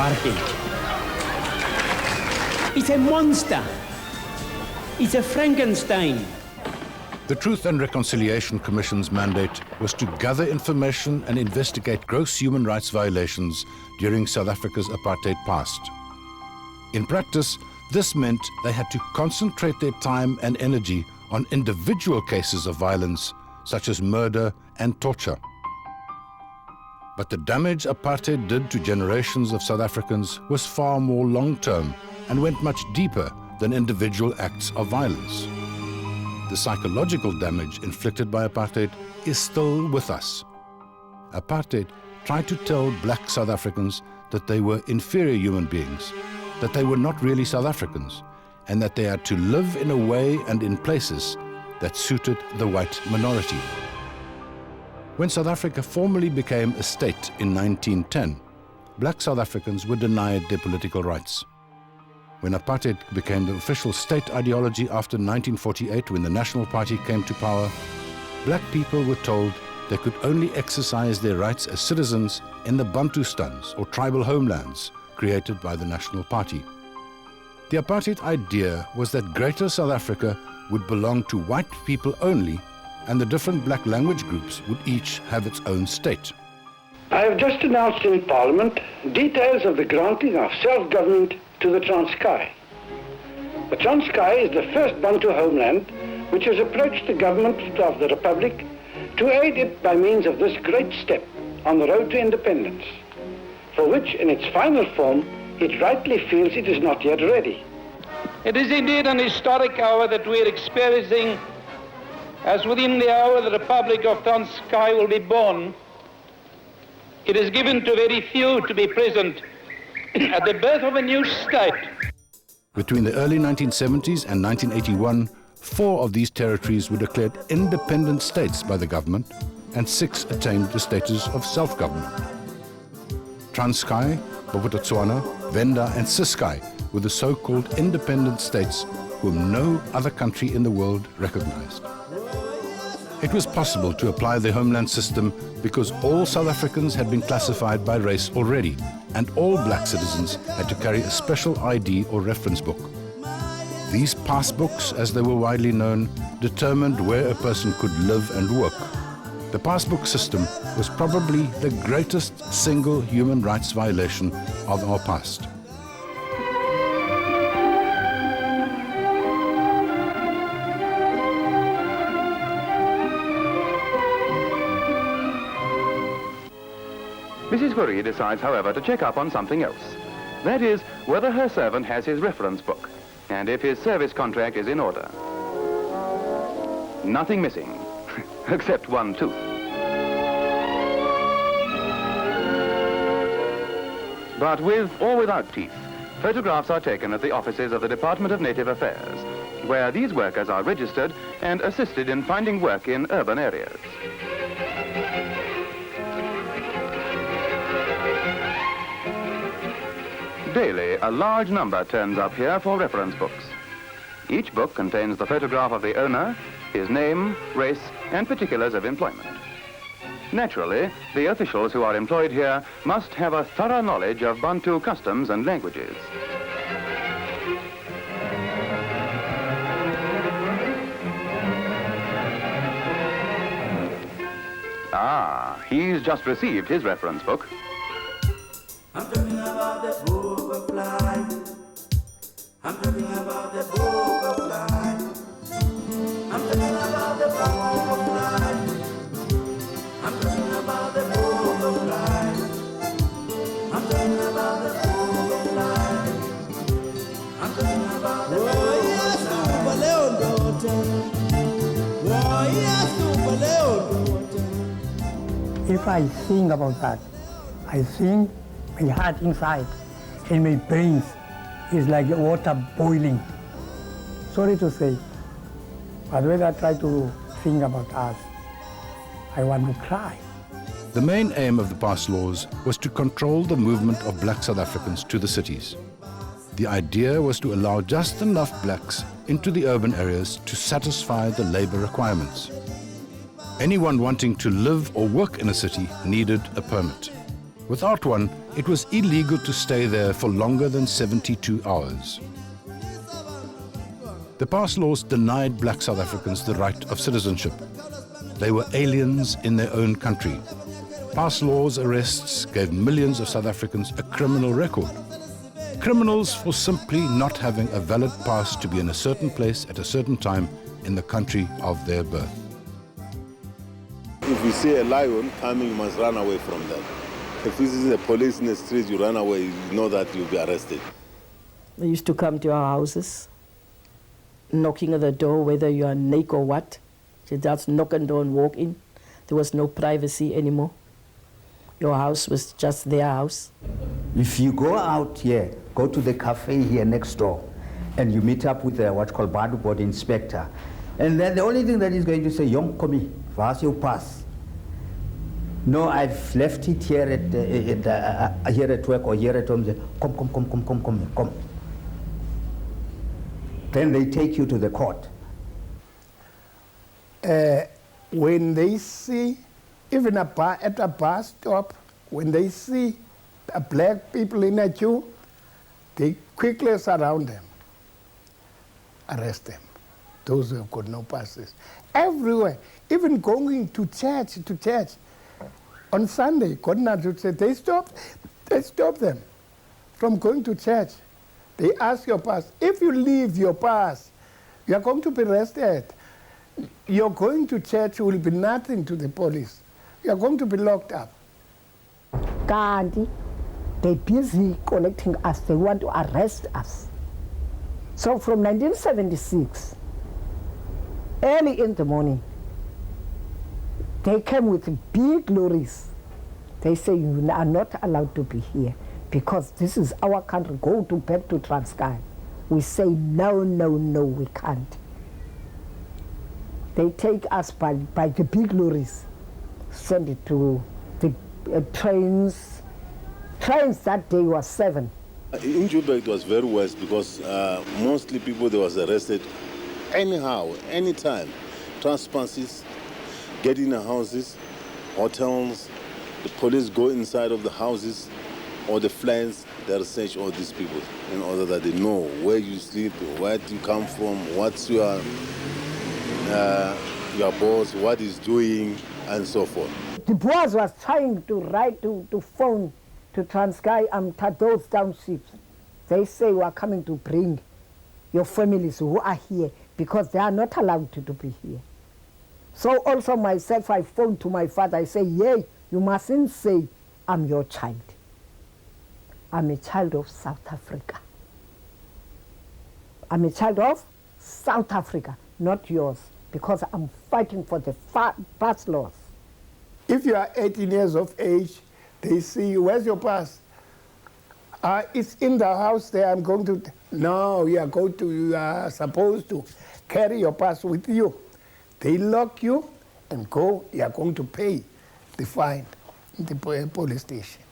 apartheid. It's a monster. It's a Frankenstein. The Truth and Reconciliation Commission's mandate was to gather information and investigate gross human rights violations during South Africa's apartheid past. In practice, this meant they had to concentrate their time and energy on individual cases of violence, such as murder and torture. But the damage apartheid did to generations of South Africans was far more long-term and went much deeper than individual acts of violence. The psychological damage inflicted by apartheid is still with us. Apartheid tried to tell black South Africans that they were inferior human beings, that they were not really South Africans, and that they had to live in a way and in places that suited the white minority. When South Africa formally became a state in 1910, black South Africans were denied their political rights. When apartheid became the official state ideology after 1948, when the National Party came to power, black people were told they could only exercise their rights as citizens in the Bantustans or tribal homelands created by the National Party. The apartheid idea was that Greater South Africa would belong to white people only, and the different black language groups would each have its own state. I have just announced in Parliament details of the granting of self-government to the Transkei. The Transkei is the first Bantu homeland which has approached the government of the Republic to aid it by means of this great step on the road to independence, for which in its final form it rightly feels it is not yet ready. It is indeed an historic hour that we are experiencing, as within the hour the Republic of Transkei will be born. It is given to very few to be present at the birth of a new state. Between the early 1970s and 1981, 4 of these territories were declared independent states by the government, and 6 attained the status of self-government. Transkei, Bophuthatswana, Venda and Ciskei were the so-called independent states whom no other country in the world recognized. It was possible to apply the homeland system because all South Africans had been classified by race already, and all black citizens had to carry a special ID or reference book. These passbooks, as they were widely known, determined where a person could live and work. The passbook system was probably the greatest single human rights violation of our past. Mrs. Curry decides, however, to check up on something else. That is, whether her servant has his reference book, and if his service contract is in order. Nothing missing, except one tooth. But with or without teeth, photographs are taken at the offices of the Department of Native Affairs, where these workers are registered and assisted in finding work in urban areas. Daily, a large number turns up here for reference books. Each book contains the photograph of the owner, his name, race, and particulars of employment. Naturally, the officials who are employed here must have a thorough knowledge of Bantu customs and languages. Ah, he's just received his reference book. I'm talking about the book of life. I'm talking about the book of life. I'm talking about the book of life. I'm talking about the book of life. I'm talking about the book of life. I'm talking about the book of life. If I think about that, I think my heart inside and my brains is like water boiling. Sorry to say, but when I try to think about us, I want to cry. The main aim of the past laws was to control the movement of black South Africans to the cities. The idea was to allow just enough blacks into the urban areas to satisfy the labor requirements. Anyone wanting to live or work in a city needed a permit. Without one, it was illegal to stay there for longer than 72 hours. The pass laws denied black South Africans the right of citizenship. They were aliens in their own country. Pass laws arrests gave millions of South Africans a criminal record. Criminals for simply not having a valid pass to be in a certain place at a certain time in the country of their birth. If you see a lion coming, you must run away from them. If you see the police in the street, you run away, you know that you'll be arrested. They used to come to our houses, knocking at the door, whether you are naked or what. They just knock on the door and walk in. There was no privacy anymore. Your house was just their house. If you go out here, go to the cafe here next door, and you meet up with what's called Badu Board inspector, and then the only thing that he's going to say, "Yom komi, where's your pass?" No, I've left it here at work or here at home. Say, come. Then they take you to the court. When they see, even at a bus stop, when they see black people in a queue, they quickly surround them, arrest them, those who have got no passes. Everywhere, even going to church. On Sunday, they stop them from going to church. They ask your pass. If you leave your pass, you are going to be arrested. You're going to church will be nothing to the police. You are going to be locked up. Gandhi, they're busy collecting us. They want to arrest us. So from 1976, early in the morning, they came with big lorries. They say, "You are not allowed to be here because this is our country. Go back to Transkei." We say, no, we can't. They take us by the big lorries, send it to the trains. Trains that day was 7. In Joburg it was very worse because mostly people that was arrested anyhow, anytime. Transparencies, get in the houses, hotels, the police go inside of the houses or the flats, they search all these people in order that they know where you sleep, where you come from, what's your boss, what he's doing, and so forth. The boss was trying to write to phone to Transkei those townships. They say we are coming to bring your families who are here because they are not allowed to be here. So also myself, I phoned to my father. I say, "Yeah, you mustn't say I'm your child. I'm a child of South Africa. I'm a child of South Africa, not yours, because I'm fighting for the pass laws." If you are 18 years of age, they see you, "Where's your pass?" "It's in the house there, I'm going to..." "No, you are supposed to carry your pass with you." They lock you and go, you are going to pay the fine in the police station.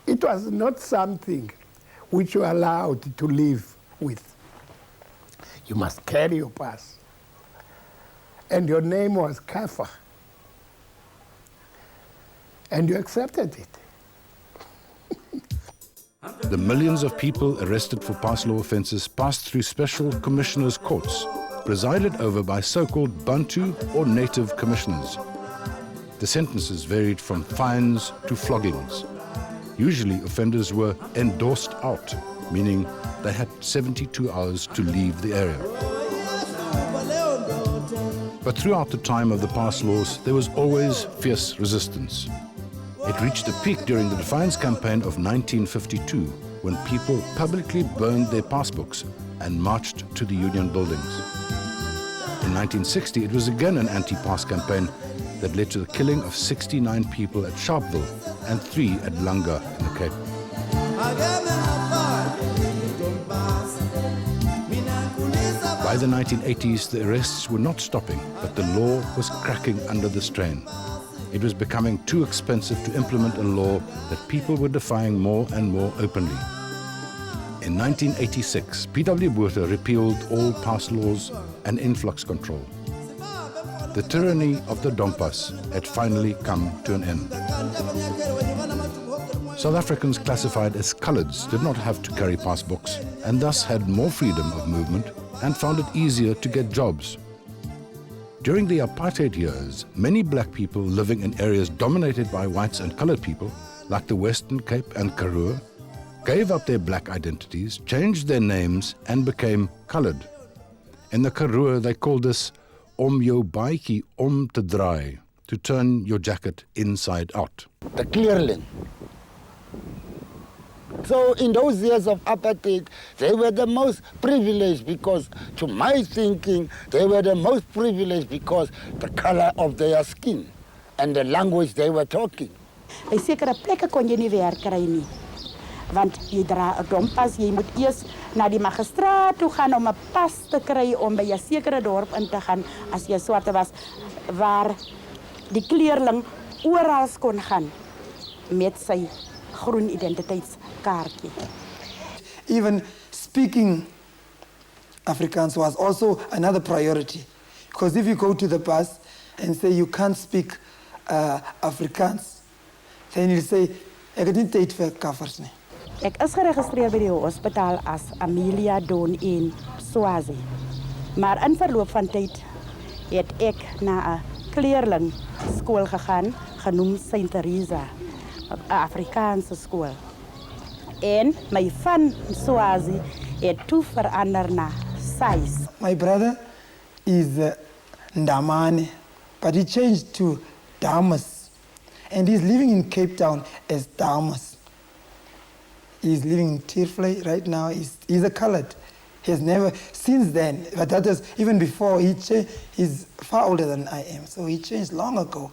It was not something which you are allowed to live with. You must carry your pass. And your name was Kafa. And you accepted it. The millions of people arrested for pass law offences passed through special commissioners' courts, presided over by so-called Bantu or native commissioners. The sentences varied from fines to floggings. Usually offenders were endorsed out, meaning they had 72 hours to leave the area. But throughout the time of the pass laws, there was always fierce resistance. It reached a peak during the Defiance campaign of 1952, when people publicly burned their passbooks and marched to the union buildings. In 1960, it was again an anti-pass campaign that led to the killing of 69 people at Sharpeville and 3 at Langa in the Cape. By the 1980s, the arrests were not stopping, but the law was cracking under the strain. It was becoming too expensive to implement a law that people were defying more and more openly. In 1986, P.W. Botha repealed all pass laws and influx control. The tyranny of the Dompas had finally come to an end. South Africans classified as coloureds did not have to carry passbooks and thus had more freedom of movement and found it easier to get jobs. During the apartheid years, many black people living in areas dominated by whites and coloured people, like the Western Cape and Karoo, gave up their black identities, changed their names and became coloured. In the Karoo, they called this om jou baadjie om te draai, to turn your jacket inside out. The clearling. So in those years of apartheid, they were the most privileged because, to my thinking, they were the most privileged because the color of their skin and the language they were talking. By sekere plekke kon jy nie werk kry nie. Want jy dra 'n dompas, jy moet eers na die magistraat toe gaan om 'n pas te kry om by 'n sekere dorp in te gaan as jy swart was, waar die kleerling oral kon gaan met sy groen identiteitskaartjie. Even speaking Afrikaans was also another priority, because if you go to the bus and say you can't speak Afrikaans, then you say ek het nie tyd vir kaffers nie. Ek is geregistreer by die hospitaal as Amelia Don in Swazi. Maar in verloop van tyd het ek na 'n kleerling skool gegaan genoem Saint Teresa, 'n Afrikaanse skool. En my van Swazi het toe verander na Sais. My brother is Ndamane, but he changed to Damas, and he's living in Cape Town as Damas. He's living in Tirfley right now. He's a colored. He has never, since then, but that was even before, he's far older than I am, so he changed long ago,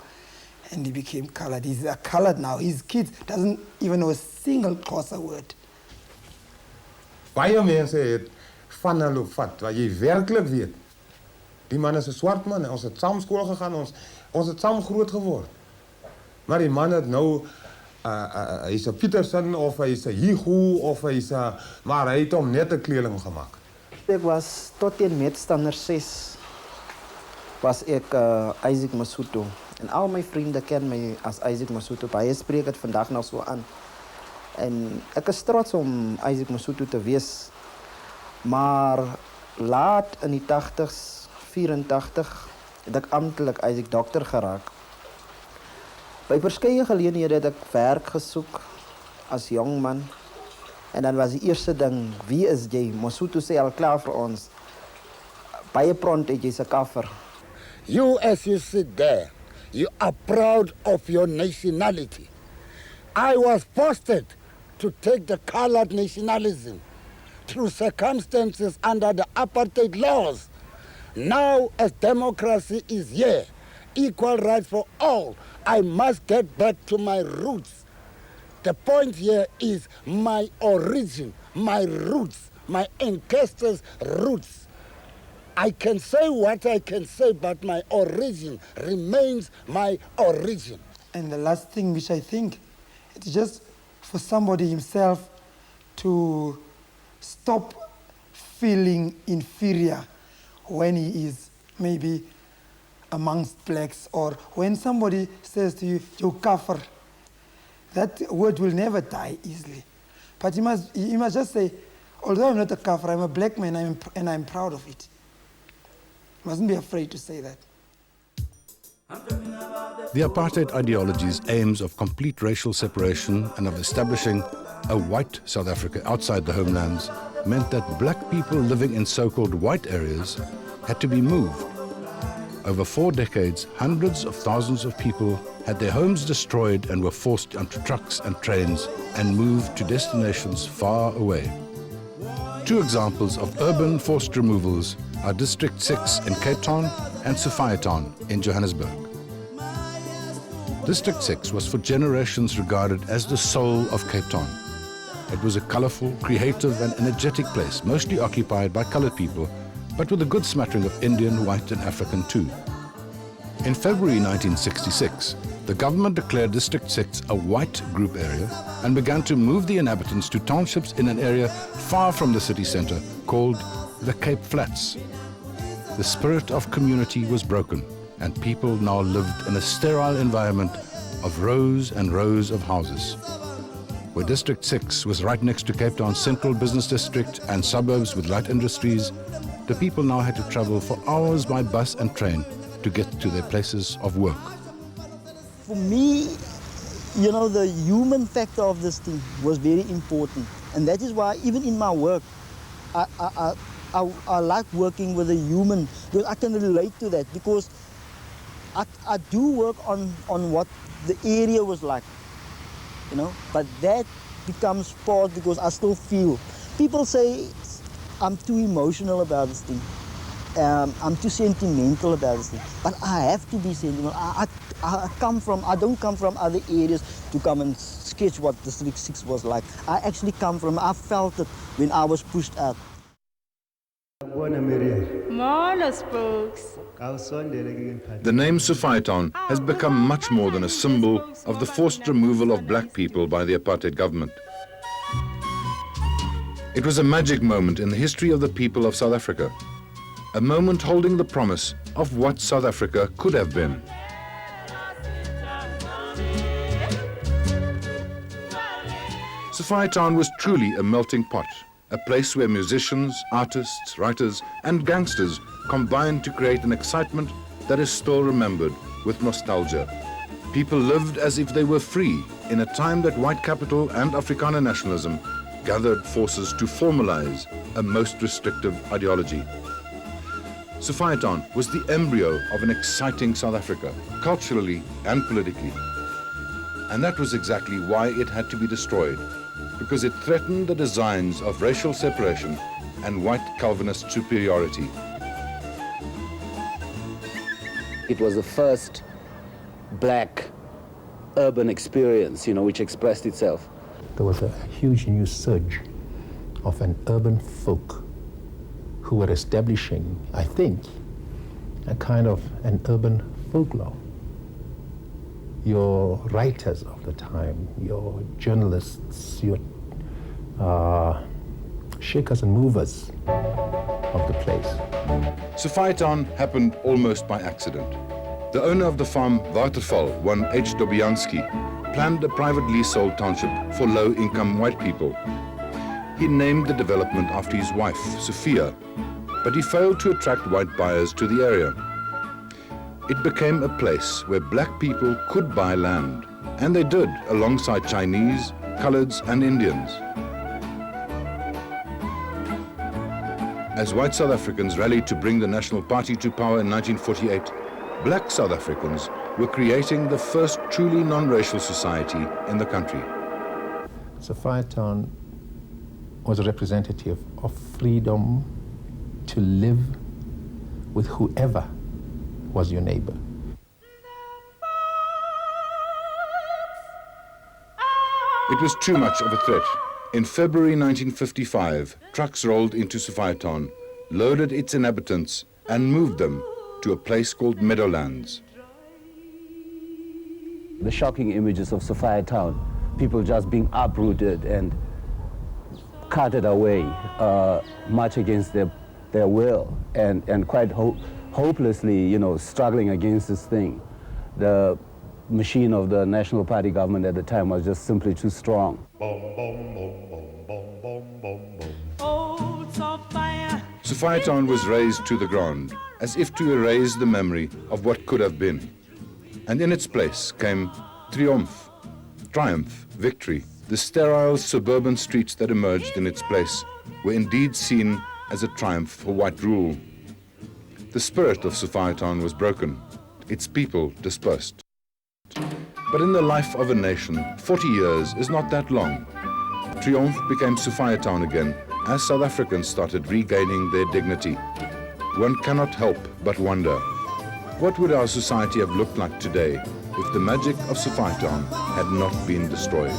and he became colored. He's a colored now. His kids doesn't even know a single Xhosa word. Baie mense het van hulle vat, wat jy werklik weet. Die man is 'n swart man, ons het saam skool gegaan, ons het saam groot geword. Maar die man het nou hy's 'n Peterson of hy's 'n Higu of hy's 'n, maar hy het hom net 'n kleerling gemaak. Ek was tot in meetstander 6 was ek Isaac Masutu. En al my vriende ken my as Isaac Masutu. Baie spreek dit vandag nog so aan. En ek is trots om Isaac Masutu te wees. Maar laat in die 80s, 84, het ek amptelik Isaac dokter geraak. By verskeie geleenthede het ek werk gesoek as jong man. En dan was die eerste ding, wie is jy? Masutu sê al klaar vir ons. Baie pront het jy se kaffer. You, as you sit there, you are proud of your nationality. I was posted to take the colored nationalism through circumstances under the apartheid laws. Now, as democracy is here, equal rights for all, I must get back to my roots. The point here is my origin, my roots, my ancestors' roots. I can say what I can say, but my origin remains my origin. And the last thing which I think, it's just for somebody himself to stop feeling inferior when he is maybe amongst blacks, or when somebody says to you, "You kafir," that word will never die easily. But you must just say, although I'm not a kafir, I'm a black man, and I'm proud of it. You mustn't be afraid to say that. The apartheid ideology's aims of complete racial separation and of establishing a white South Africa outside the homelands meant that black people living in so-called white areas had to be moved. Over 4 decades, hundreds of thousands of people had their homes destroyed and were forced onto trucks and trains and moved to destinations far away. 2 examples of urban forced removals are District 6 in Cape Town and Sofiatown in Johannesburg. District 6 was for generations regarded as the soul of Cape Town. It was a colourful, creative and energetic place, mostly occupied by coloured people, but with a good smattering of Indian, white and African too. In February 1966, the government declared District 6 a white group area and began to move the inhabitants to townships in an area far from the city centre called the Cape Flats. The spirit of community was broken and people now lived in a sterile environment of rows and rows of houses. Where District 6 was right next to Cape Town's central business district and suburbs with light industries, the people now had to travel for hours by bus and train to get to their places of work. For me, you know, the human factor of this thing was very important. And that is why even in my work, I like working with a human, because I can relate to that, because I do work on what the area was like, you know, but that becomes part because I still feel. People say I'm too emotional about this thing. I'm too sentimental about this thing, but I have to be sentimental. I don't come from other areas to come and sketch what District 6 was like. I actually come from, I felt it when I was pushed out. Morning, Spooks. The name Sofiatown has become much more than a symbol of the forced removal of black people by the apartheid government. It was a magic moment in the history of the people of South Africa, a moment holding the promise of what South Africa could have been. Sofiatown was truly a melting pot, a place where musicians, artists, writers, and gangsters combined to create an excitement that is still remembered with nostalgia. People lived as if they were free in a time that white capital and Afrikaner nationalism gathered forces to formalize a most restrictive ideology. Sofiatown was the embryo of an exciting South Africa, culturally and politically. And that was exactly why it had to be destroyed, because it threatened the designs of racial separation and white Calvinist superiority. It was the first black urban experience, you know, which expressed itself. There was a huge new surge of an urban folk who were establishing, I think, a kind of an urban folklore. Your writers of the time, your journalists, your shakers and movers of the place. Sofiatown happened almost by accident. The owner of the farm, Waterval, one H. Dobianski, planned a private leasehold township for low-income white people. He named the development after his wife, Sophia, but he failed to attract white buyers to the area. It became a place where black people could buy land, and they did, alongside Chinese, coloreds, and Indians. As white South Africans rallied to bring the National Party to power in 1948, black South Africans were creating the first truly non-racial society in the country. Sofiatown was a representative of freedom to live with whoever was your neighbor. It was too much of a threat. In February 1955, trucks rolled into Sofiatown, loaded its inhabitants, and moved them to a place called Meadowlands. The shocking images of Sofiatown, people just being uprooted and carted away, much against their will, and quite hopelessly, you know, struggling against this thing. The machine of the National Party government at the time was just simply too strong. Sofiatown was razed to the ground, as if to erase the memory of what could have been. And in its place came triumph, victory. The sterile suburban streets that emerged in its place were indeed seen as a triumph for white rule. The spirit of Sofiatown was broken, its people dispersed. But in the life of a nation, 40 years is not that long. Triumph became Sofiatown again as South Africans started regaining their dignity. One cannot help but wonder, what would our society have looked like today if the magic of Sofiatown had not been destroyed?